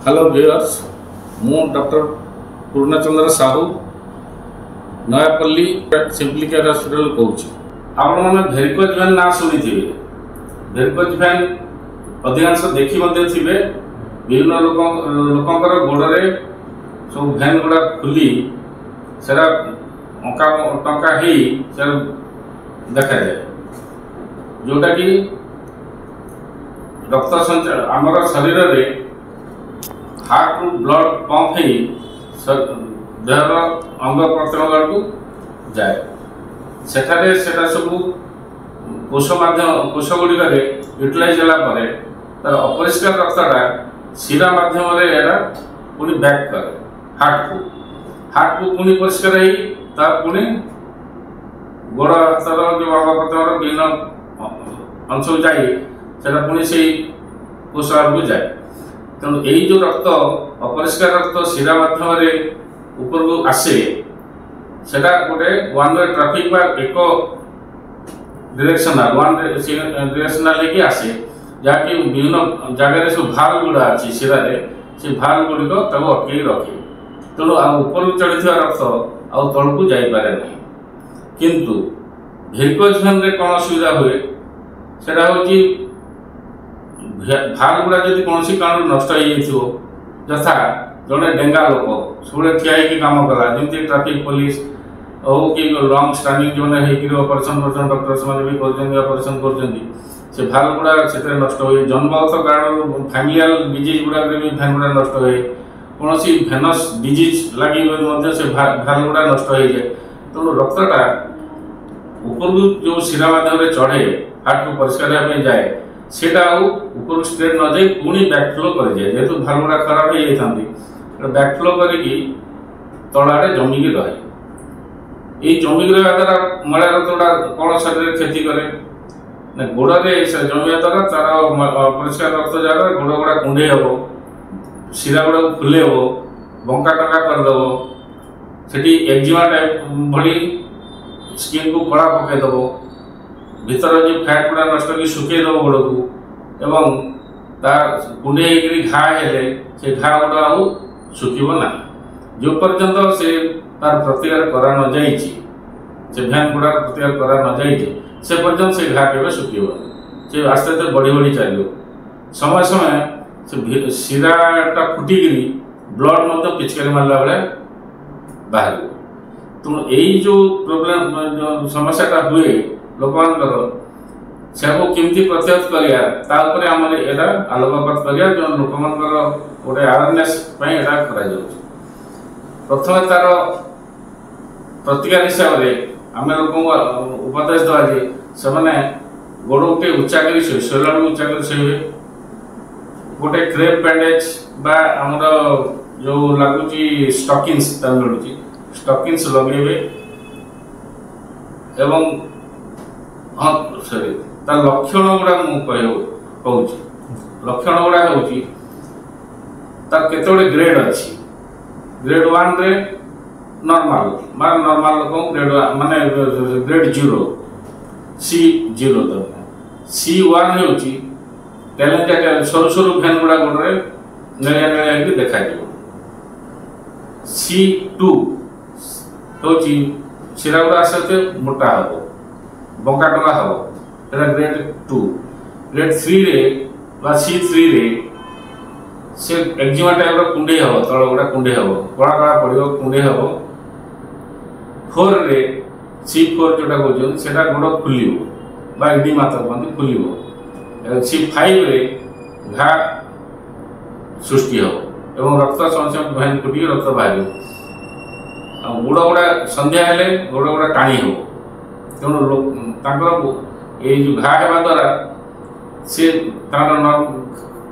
Hello viewers मु doctor Purnachandra Sahu Nayapalli simply care hospital कौच आपण मैंने भेरिकोज वैन ना शुणी थे। भेरिकोज वैन अधिकांश देखी थे विभिन्न लोकंर गोड़े सब भैन गुड़ा खुली से अंका टंका देखा जाए जोटा कि रक्त संचार आमर शरीर में हार्ट रु ब्लड पंप हो देहर अंग प्रत्यंग को जाए सेठारे सेटा सब कोष कोष गुड़िक यूटिलाइज होगापर तार अपरिष्कार रक्तटा शिरा मध्यम पुणी बैक करे हार्ट को पुणी परिष्कार हो पुणी गोड़ हाथर जो अंग प्रत्यंग विभिन्न अंश जाए पुणी से कोष को जाए। तेणु यही जो रक्त अपरिष्कार रक्त शिरा माध्यम ऊपर को आसे सेटा गोटे वन वे ट्राफिक बा एक डिरेक्शनल लेके आसे जहाँकि विभिन्न जगह सब भाल गुड़ा अच्छी शिरा से भाल गुड़िक अटक रखे तेणु ऊपर चढ़ी रक्त आउ तल को जापे ना किंतु भेरिकोज वेन रे कौन असुविधा हुए सेटा हूँ भाल गुड़ा जब कौन कारण नष्ट हो यथा जड़े डेंगा लोक सब ठिया कम कला जमी ट्राफिक पुलिस हो कि लंग स्टांडिंग जो मैंने ऑपरेशन कर डॉक्टर से ऑपरेशन कर भाल गुड़ा से नष्ट हुए जन्मगत कारण फैमिलियल डिजीज गुड़ा भी भैन गुड़ा नष्ट हुए कौन भेनस डिजीज लगे से भाल गुड़ा नष्ट हो जाए। तेणु रक्तटा ऊपर जो शिरा माध्यम चढ़े हार्ट को परिष्कार होने जाए सेटा ऊपर स्ट्रेट न जाए पुणी बैकफ्लो कर जाए जेहेतु भाल गुड़ा खराब हो जाती बैकफ्लो करके तलाड़े जमिकी रहे ये जमिकी रहा द्वारा मैला रक्त गुड़ा कौन शरीर क्षति करे गोड़े जमिया द्वारा तार अपरिष्कार रक्त जगह गोड़ गुड़ा कुंडे हम शिरा गुड़ा फुले बंका टंका करदेव से एक्जिमा टाइप भली स्किन को कला पकईदेव भीतर जो फैट गुड़ा नष्ट कर सुखईदेव गोड़ को एवं कुंडे घा हेले से घा गुड़ा शुखब ना जो पर्यंत से तार प्रतिकार करा न जाइए से भैन गुड़ा प्रतिकार करा न जाइए से पर्यंत से घा के शुखब से आस्ते आस्ते बढ़ी बढ़ी चलो समय समय से शिराटा फुटिकी ब्लड मतलब पिचकारी मारला बेले बाहर। तेणु यही जो प्रोब्लेम जो समस्याटा हुए लोक से केमती प्रतिहत करा आम यहाँ आलोकपात करा जो लोक गोटे अवेयरनेस प्रथम तार प्रतिकार हिसाब से आम लोक उपदेश दवा जे से गोड़ गोटे उच्चा कर शोला उच्चा कर शोबे गोटे क्रेप बैंडेज बा आमर जो लगुच स्टकिंस मिलूँ स्टकिंस लगे एवं हाँ सॉरी तार लक्षण गुड़ा मुझे लक्षण गुड़ा हूँ तार केते ग्रेड अच्छी ग्रेड 1 रे नॉर्मल मान नॉर्मल लोक ग्रेड माने ग्रेड 0 C0 C1 हूँ टैलेंट सरू सरू भैन गुड़ा गोड़े नेलिया नेलिया देखा C2 हूँ शिरा गुड़ा आसते मोटा हम बंका टंका हम ग्रेड 2 ग्रेड 3 रे C3 रे से एक्जिमा टाइप कुंडे हम तल गुड़ा कुंडे हम कला कला पड़ो कुंडे हम 4 रे C4 जोटा कहते से गोड़ फुल इडिमा कहते फुल C5 रे घा सृष्टि हम एवं रक्त समस्या भैन फुटिक रक्त बाहर गोड़ गुड़ा संध्या हेले गोड़ गुड़ा टाणी हो तेणु ये जो घा हेबा द्वारा से तार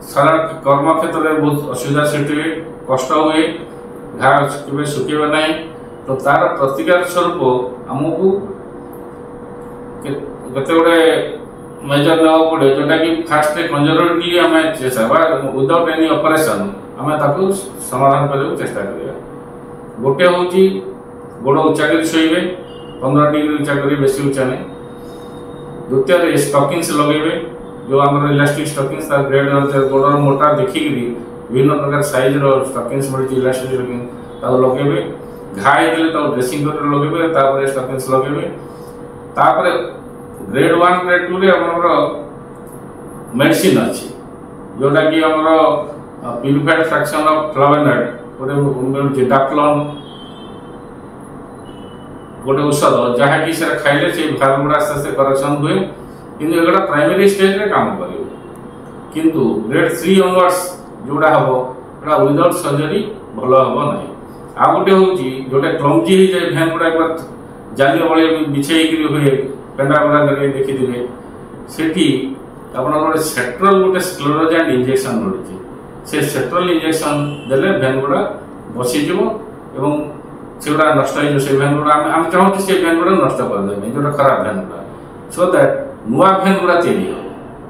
सारा कर्म क्षेत्र में बहुत असुविधा सृष्टि हुए कष्ट हुए घा केवे शुकेबे ना तो तार प्रतिकार स्वरूप आमको केते गुड़े मेजर ना पड़े जोटा कि फास्ट कंजर्वेटिवली आम चेष्टा विदाउट एनी ऑपरेशन आम समाधान करने चेष्टा करिया। गोटे हूँ गोड़ उच्चा कर शोबे 15 डिग्री उच्चा कर बेसी उच्चा नहीं। द्वितीय स्टकिंग्स लगे जो आम इलास्टिक स्टकिंग्स ग्रेड गोड़ मोटा देखिकी विभिन्न प्रकार साइज स्टकिंग्स मिलती इलास्टिक स्टकिंग लगे घा होते ड्रेसिंग कर लगे स्टकिंग्स लगे ग्रेड 1 ग्रेड 2 रे हमर मेडिसिन अच्छी जोटा कि हमर प्यूरिफाइड फ्रैक्शन ऑफ फ्लावोनॉइड गोटे डाक्लोन गोटे औषध जहाँकि से खाइले से भार गुड़ा से करेक्शन हुए किंतु एगोटा प्राइमरी स्टेज रे काम कर किंतु ग्रेड 3 ऑनवर्ड्स जोड़ा हम विदाउट सर्जरी भल हम ना आ गोटे हूँ जोटे क्लमजी हो जाए भैन गुड़ा एक बार जाली भाई बिछे हुए पेंडा गुड़ा देखिए सेठी आप सेट्रल गोटे स्क्लेरोजाइड इंजेक्शन मिलूँ से सेट्रल इंजेक्शन देले भैन गुड़ा बसीज से गुड़ा नष्ट हो भैन गुड़ा आम चाहूँ से भैन गुड़ा नष्ट करदे जो खराब भैन गुड़ा सो दैट नुआ भैन गुड़ा तैयारी हो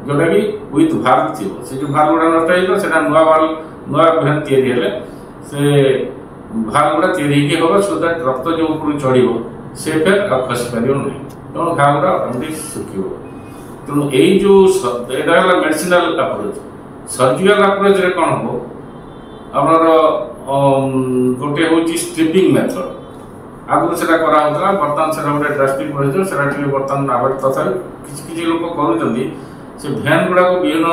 जोटा कि विथ भाल्व थी से जो भाल्व गुड़ा नष्ट हो नुआ भैन तैयारी से भाल्व गुड़ा तैयारी हम सो दैट रक्त जो ऊपर चढ़ से फिर खसी पार ना तेणु घा गुड़ा ऑटोमेटिक सुखी तेणु यही जो यहाँ मेडिसिनाल अप्रोच सर्जिकल अप्रोच रे कौन हम आमर गोटे हूँ स्ट्रिपिंग मेथड आगुरी से बर्तमान से गोटे ड्रास्टिक प्रोसीजर से बर्तमान आवेट तथा किसी लोग कर भैन गुड़ा को विभिन्न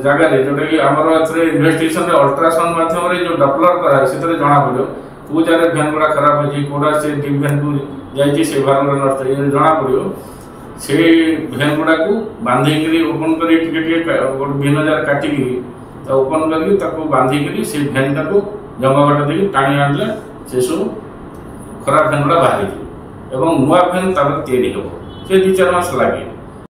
जगह जोटा कि आमर इन्वेस्टिगेशन अल्ट्रासाउंड माध्यम जो डपलर कराए से जना पड़ो कौ जगह भैन गुड़ा खराब हो कौटा से डीप भैन को जाइए से भार गुड़ा नष्ट जना पड़ो से भैन गुड़ा को बांधिक ओपन कर विभिन्न जगह काटिक ओपन कर बांधिक से भैन टाक जंगबाट देखिए टाणी आनले से सब खराब भैन गुड़ा बाहर नुआ भैन तैयारी हम से 2-4 मास लगे।